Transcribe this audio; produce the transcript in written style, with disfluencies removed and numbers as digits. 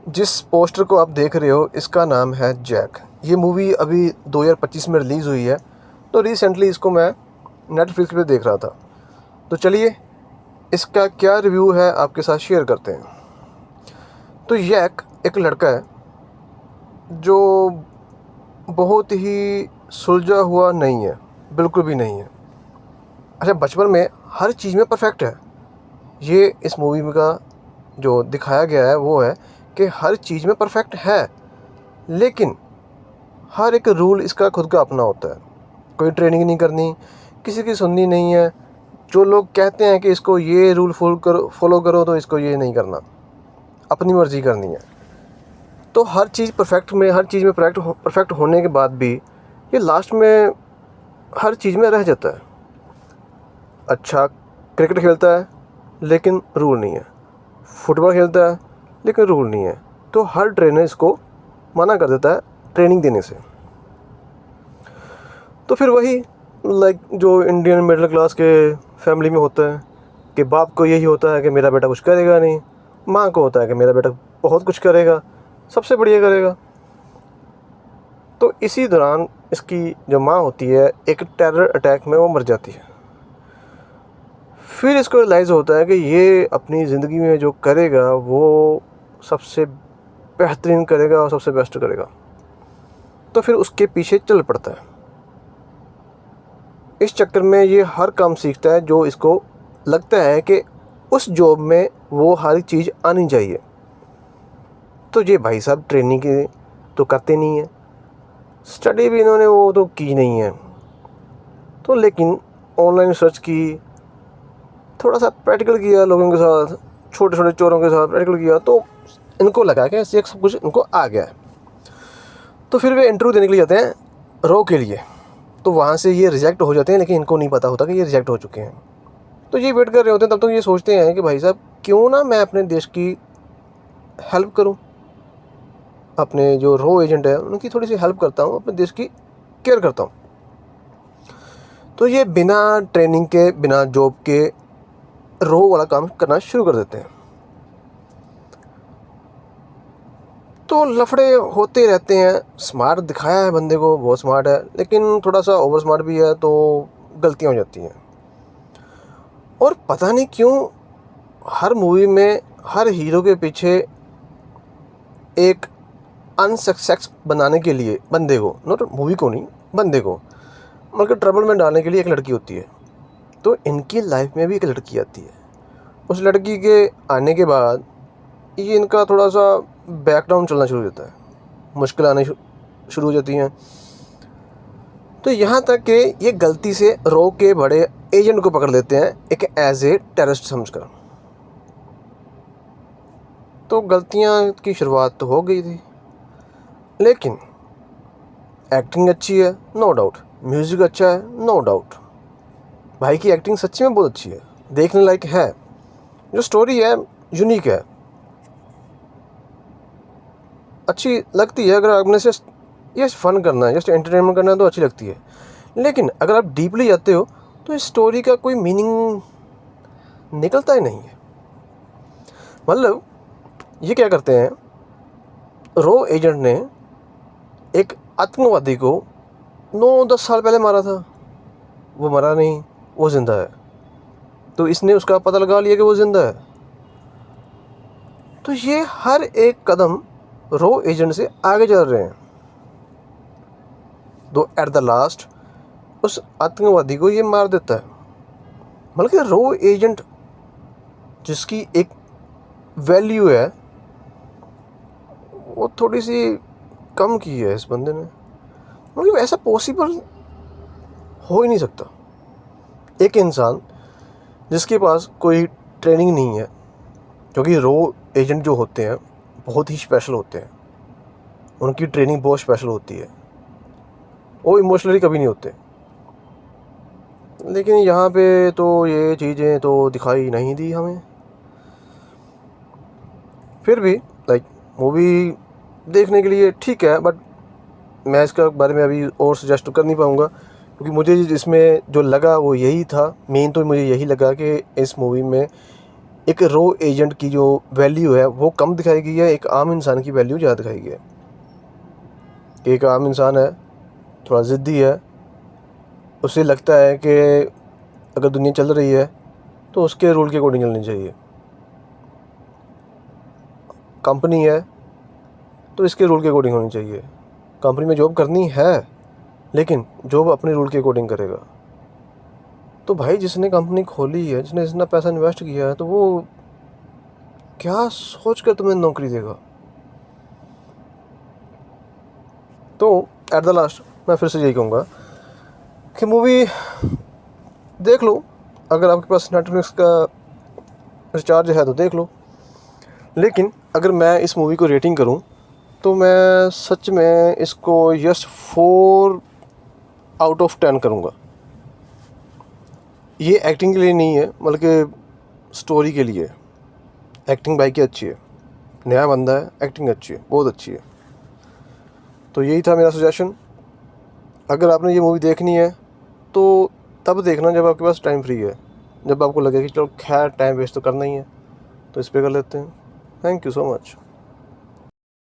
जिस पोस्टर को आप देख रहे हो इसका नाम है जैक। ये मूवी अभी 2025 में रिलीज़ हुई है, तो रिसेंटली इसको मैं नेटफ्लिक्स पे देख रहा था। तो चलिए इसका क्या रिव्यू है आपके साथ शेयर करते हैं। तो जैक एक लड़का है जो बहुत ही सुलझा हुआ नहीं है, बिल्कुल भी नहीं है। अच्छा, बचपन में हर चीज़ में परफेक्ट है। ये इस मूवी में का जो दिखाया गया है वो है कि हर चीज़ में परफेक्ट है, लेकिन हर एक रूल इसका खुद का अपना होता है। कोई ट्रेनिंग नहीं करनी, किसी की सुननी नहीं है। जो लोग कहते हैं कि इसको ये रूल फॉलो करो, तो इसको ये नहीं करना, अपनी मर्ज़ी करनी है। तो हर चीज़ हर चीज़ में परफेक्ट होने के बाद भी ये लास्ट में हर चीज़ में रह जाता है। अच्छा, क्रिकेट खेलता है लेकिन रूल नहीं है, फुटबॉल खेलता है लेकिन रूल नहीं है, तो हर ट्रेनर इसको मना कर देता है ट्रेनिंग देने से। तो फिर वही जो इंडियन मिडिल क्लास के फैमिली में होता है कि बाप को यही होता है कि मेरा बेटा कुछ करेगा नहीं, माँ को होता है कि मेरा बेटा बहुत कुछ करेगा, सबसे बढ़िया करेगा। तो इसी दौरान इसकी जो माँ होती है एक टेरर अटैक में वो मर जाती है। फिर इसको रियलाइज़ होता है कि ये अपनी ज़िंदगी में जो करेगा वो सबसे बेहतरीन करेगा और सबसे बेस्ट करेगा। तो फिर उसके पीछे चल पड़ता है। इस चक्कर में ये हर काम सीखता है जो इसको लगता है कि उस जॉब में वो हर चीज़ आनी चाहिए। तो ये भाई साहब ट्रेनिंग की तो करते नहीं है, स्टडी भी इन्होंने वो तो की नहीं है। तो लेकिन ऑनलाइन सर्च की, थोड़ा सा प्रैक्टिकल किया लोगों के साथ, छोटे छोटे चोरों के साथ प्रैक्टिकल किया, तो इनको लगा कि ऐसे सब कुछ इनको आ गया है। तो फिर वे इंटरव्यू देने के लिए जाते हैं रो के लिए। तो वहाँ से ये रिजेक्ट हो जाते हैं, लेकिन इनको नहीं पता होता कि ये रिजेक्ट हो चुके हैं। तो ये वेट कर रहे होते हैं, तब तक ये सोचते हैं कि भाई साहब क्यों ना मैं अपने देश की हेल्प करूं, अपने जो रो एजेंट है उनकी थोड़ी सी हेल्प करता हूं, अपने देश की केयर करता हूं। तो ये बिना ट्रेनिंग के, बिना जॉब के रो वाला काम करना शुरू कर देते हैं। तो लफड़े होते रहते हैं। स्मार्ट दिखाया है बंदे को, बहुत स्मार्ट है, लेकिन थोड़ा सा ओवर स्मार्ट भी है, तो गलतियां हो जाती हैं। और पता नहीं क्यों हर मूवी में हर हीरो के पीछे एक अनसक्सेस बनाने के लिए बंदे को, नॉट मूवी को नहीं, बंदे को मतलब ट्रबल में डालने के लिए एक लड़की होती है। तो इनकी लाइफ में भी एक लड़की आती है। उस लड़की के आने के बाद ये इनका थोड़ा सा बैकडाउन चलना शुरू हो जाता है, मुश्किल आने शुरू हो जाती हैं। तो यहाँ तक कि ये गलती से रो के बड़े एजेंट को पकड़ लेते हैं एक एज ए टेररिस्ट समझकर। तो गलतियाँ की शुरुआत तो हो गई थी, लेकिन एक्टिंग अच्छी है, नो डाउट, म्यूज़िक अच्छा है, नो डाउट। भाई की एक्टिंग सच्ची में बहुत अच्छी है, देखने लायक है। जो स्टोरी है यूनिक है, अच्छी लगती है। अगर आपने से ये फन करना है, जस्ट एंटरटेनमेंट करना है, तो अच्छी लगती है। लेकिन अगर आप डीपली जाते हो तो इस स्टोरी का कोई मीनिंग निकलता ही नहीं है। मतलब ये क्या करते हैं, रो एजेंट ने एक आतंकवादी को 9-10 साल पहले मारा था, वो मरा नहीं, वो ज़िंदा है। तो इसने उसका पता लगा लिया कि वो ज़िंदा है। तो ये हर एक कदम रो एजेंट से आगे चल रहे हैं। तो एट द लास्ट उस आतंकवादी को ये मार देता है। मतलब कि रो एजेंट जिसकी एक वैल्यू है वो थोड़ी सी कम की है इस बंदे ने। मतलब ऐसा पॉसिबल हो ही नहीं सकता। एक इंसान जिसके पास कोई ट्रेनिंग नहीं है, क्योंकि रो एजेंट जो होते हैं बहुत ही स्पेशल होते हैं, उनकी ट्रेनिंग बहुत स्पेशल होती है, वो इमोशनली कभी नहीं होते। लेकिन यहाँ पे तो ये चीज़ें तो दिखाई नहीं दी हमें। फिर भी मूवी देखने के लिए ठीक है, बट मैं इसका बारे में अभी और सजेस्ट कर नहीं पाऊँगा, क्योंकि मुझे इसमें जो लगा वो यही था। मेन तो मुझे यही लगा कि इस मूवी में एक रो एजेंट की जो वैल्यू है वो कम दिखाई गई है, एक आम इंसान की वैल्यू ज़्यादा दिखाई गई है। एक आम इंसान है, थोड़ा ज़िद्दी है, उसे लगता है कि अगर दुनिया चल रही है तो उसके रूल के अकॉर्डिंग चलनी चाहिए। कंपनी है तो इसके रूल के अकॉर्डिंग होनी चाहिए। कंपनी में जॉब करनी है लेकिन जॉब अपने रूल के अकॉर्डिंग करेगा। तो भाई जिसने कंपनी खोली है, जिसने इतना पैसा इन्वेस्ट किया है, तो वो क्या सोच कर तुम्हें नौकरी देगा? तो एट द लास्ट मैं फिर से यही कहूँगा कि मूवी देख लो। अगर आपके पास नेटफ्लिक्स का रिचार्ज है तो देख लो। लेकिन अगर मैं इस मूवी को रेटिंग करूं तो मैं सच में इसको जस्ट 4/10 करूंगा। ये एक्टिंग के लिए नहीं है, बल्कि स्टोरी के लिए। एक्टिंग भाई की अच्छी है, नया बंदा है, एक्टिंग अच्छी है, बहुत अच्छी है। तो यही था मेरा सजेशन। अगर आपने ये मूवी देखनी है तो तब देखना जब आपके पास टाइम फ्री है, जब आपको लगे कि चलो खैर टाइम वेस्ट तो करना ही है, तो इस पे कर लेते हैं। Thank you so much.